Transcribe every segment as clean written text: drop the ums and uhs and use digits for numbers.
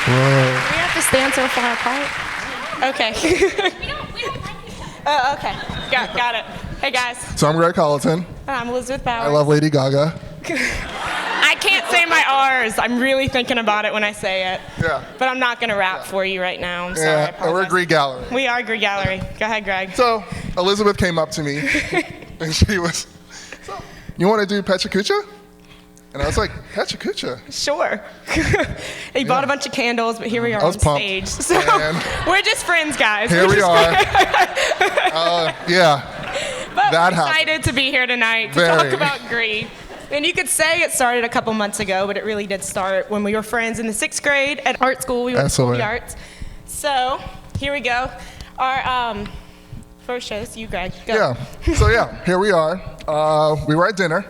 Whoa. We have to stand so far apart. Okay. We don't like each other. Oh, okay. Got it. Hey, guys. So I'm Greg Colleton. I'm Elizabeth Bowers. I love Lady Gaga. I can't say my R's. I'm really thinking about it when I say it. Yeah. But I'm not going to rap for you right now. I'm sorry. I Yeah, and we're apologize. GREE Gallery. We are GREE Gallery. Go ahead, Greg. So Elizabeth came up to me, and she was, so, you want to do Pecha Kucha? And I was like, Pecha Kucha? Sure. He bought a bunch of candles, but here we are I was on pumped. stage. So And we're just friends, guys. Here we are. Yeah. But That we're excited to be here tonight to talk Very. about GREE. And you could say it started a couple months ago, but it really did start when we were friends in the 6th grade at art school. We were SOA. in the arts. So here we go. Our first show. This is you, Greg. Go. Yeah. So yeah, here we are. We were at dinner,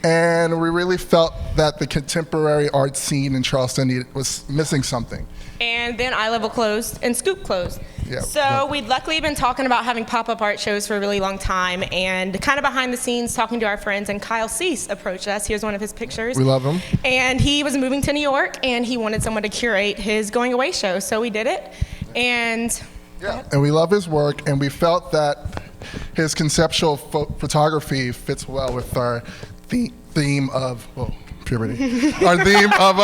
and we really felt that the contemporary art scene in Charleston was missing something. And then Eye Level closed and Scoop closed. Yeah. So we'd luckily been talking about having pop-up art shows for a really long time, and kind of behind the scenes talking to our friends, and Kyle Cease approached us. Here's one of his pictures. We love him. And he was moving to New York, and he wanted someone to curate his going away show, so we did it. And Yeah. And we love his work, and we felt that his conceptual photography fits well with our theme of, puberty. Our theme of,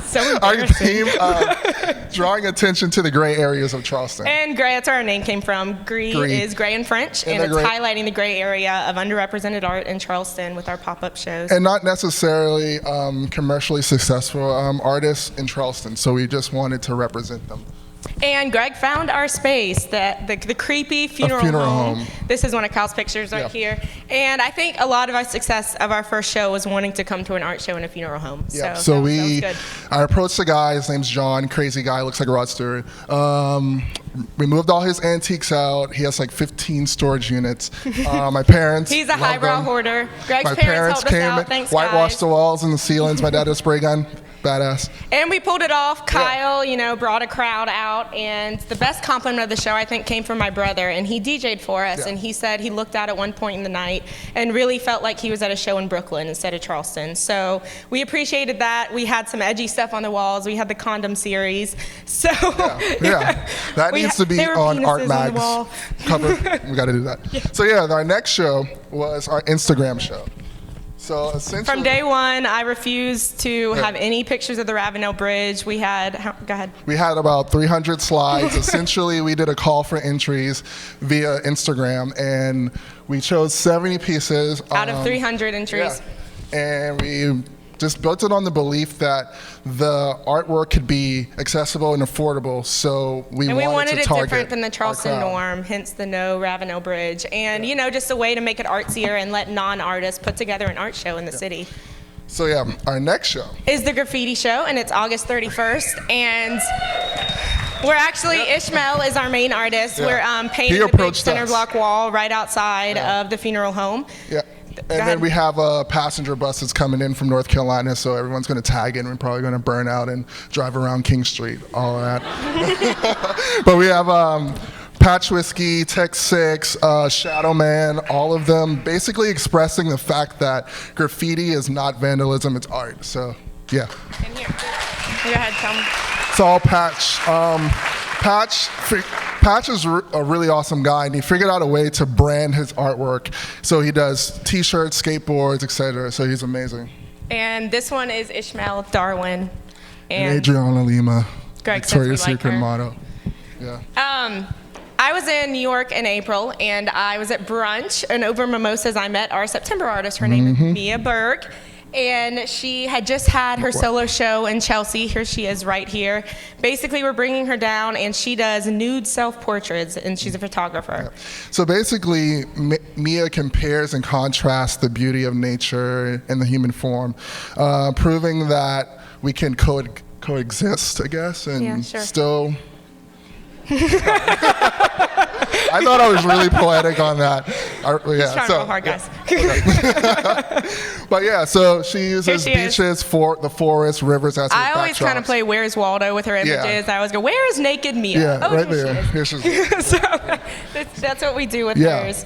so our embarrassing. theme of drawing attention to the gray areas of Charleston. And gray, that's where our name came from. GREE GREE. is gray in French, and the it's gray- highlighting the gray area of underrepresented art in Charleston with our pop-up shows. And not necessarily commercially successful artists in Charleston, so we just wanted to represent them. And Greg found our space, the creepy funeral home. This is one of Kyle's pictures right here. And I think a lot of our success of our first show was wanting to come to an art show in a funeral home. Yeah. So So that was good. I approached the guy. His name's John. Crazy guy. Looks like a Rod Stewart. We moved all his antiques out. He has like 15 storage units. My parents. He's a love highbrow them. hoarder. Greg's My parents helped us came, out. Thanks, whitewashed guys. the walls and the ceilings. My dad had a spray gun. Badass. And we pulled it off. Kyle, brought a crowd out, and the best compliment of the show, I think, came from my brother, and he DJ'd for us, Yeah. and he said he looked out at one point in the night and really felt like he was at a show in Brooklyn instead of Charleston. So we appreciated that. We had some edgy stuff on the walls. We had the condom series. So Yeah. That needs to be there were on penises Art on the Mag's wall. cover. We got to do that. So yeah, our next show was our Instagram show. So essentially, From day one, I refused to have any pictures of the Ravenel Bridge. We had, go ahead. we had about 300 slides. Essentially, we did a call for entries via Instagram, and we chose 70 pieces. Out of 300 entries. Yeah. And we just built it on the belief that the artwork could be accessible and affordable. So we wanted to it target different than the our Charleston crowd. norm, hence the no Ravenel Bridge. And, just a way to make it artsier and let non-artists put together an art show in the city. So yeah, our next show. Is the Graffiti Show, and it's August 31st. And we're actually, Ishmael is our main artist. Yeah. We're painting He the big approached center us. block wall right outside of the funeral home. Yeah. And ahead. then we have a passenger bus that's coming in from North Carolina, so everyone's going to tag in. We're probably going to burn out and drive around King Street, all of that. But we have Patch Whiskey, Tech 6, Shadow Man, all of them basically expressing the fact that graffiti is not vandalism, it's art. So, yeah. And here, go ahead, tell me. It's all Patch. Patch is a really awesome guy, and he figured out a way to brand his artwork. So he does T-shirts, skateboards, etc. So he's amazing. And this one is Ishmael Darwin. And Adriana Lima, Greg says we Victoria's like Secret her. motto. Yeah. I was in New York in April, and I was at brunch, and over mimosas I met our September artist. Her name is Mia Berg, and she had just had her solo show in Chelsea. Here she is right here. Basically, we're bringing her down, and she does nude self-portraits, and she's a photographer. So basically, Mia compares and contrasts the beauty of nature and the human form, proving that we can coexist, I guess, and still... I thought I was really poetic on that. Just trying real hard, guys. But yeah, so she uses beaches, the forest, rivers as her I always kind of backdrops. play Where's Waldo with her images. I always go, where is naked Mia? Yeah, right here there. Here she is. she is. So that's what we do with hers.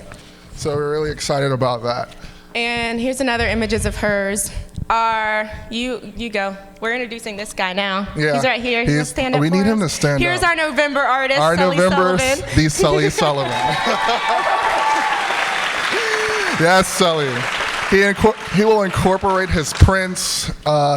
So we're really excited about that. And here's another images of hers. you go. We're introducing this guy now. Yeah. He's right here. He's gonna stand up. We need for him us. to stand Here's up. our November artist, Our Sully November, Sullivan. the Sully Sullivan. Yes, Sully. He will incorporate his prints,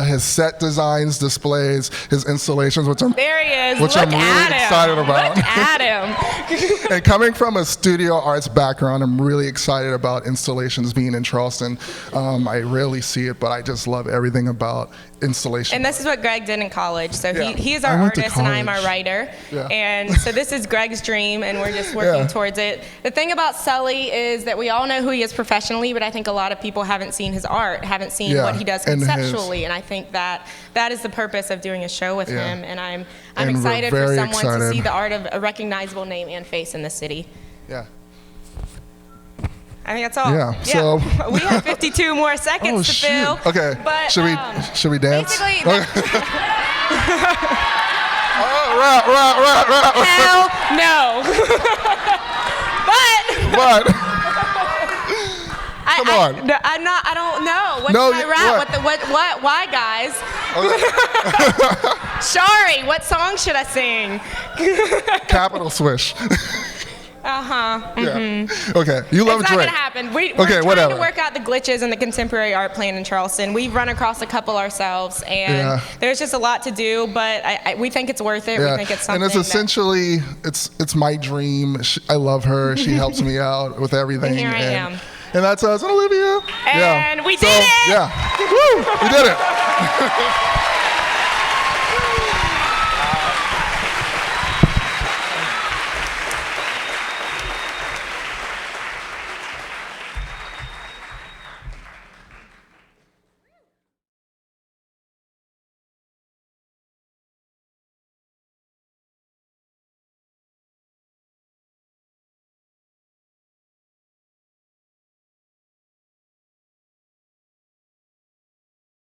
his set designs, displays, his installations, which I'm There he is. Which Look I'm really at him. excited about. Look at him. And coming from a studio arts background, I'm really excited about installations being in Charleston. I rarely see it, but I just love everything about installation. And this is what Greg did in college. So Yeah. he is I our went to artist and I'm our college. writer. Yeah. And so this is Greg's dream and we're just working Yeah. towards it. The thing about Sully is that we all know who he is professionally, but I think a lot of people haven't seen his art, haven't seen Yeah. what he does And his- conceptually. And I think that is the purpose of doing a show with Yeah. him. And I'm And we're excited for very someone to excited. see the art of a recognizable name and face in the city. Yeah. I think that's all. Yeah, so- we have 52 more seconds Oh, to shoot. fill. Okay. But, Should we dance? basically, Oh, right. hell no. But Come on. I don't know. What No, should I rap? what? Why, guys? Sorry, what song should I sing? Capital swish. Yeah. Okay. You love It's not Drake. gonna happen. We're Okay, trying whatever. to work out the glitches in the contemporary art plan in Charleston. We've run across a couple ourselves, and Yeah. there's just a lot to do. But we think it's worth it. We think it's something. And it's essentially it's my dream. I love her. She helps me out with everything. And here I am. And that's us, Olivia. And we did it! Yeah. Woo! We did it.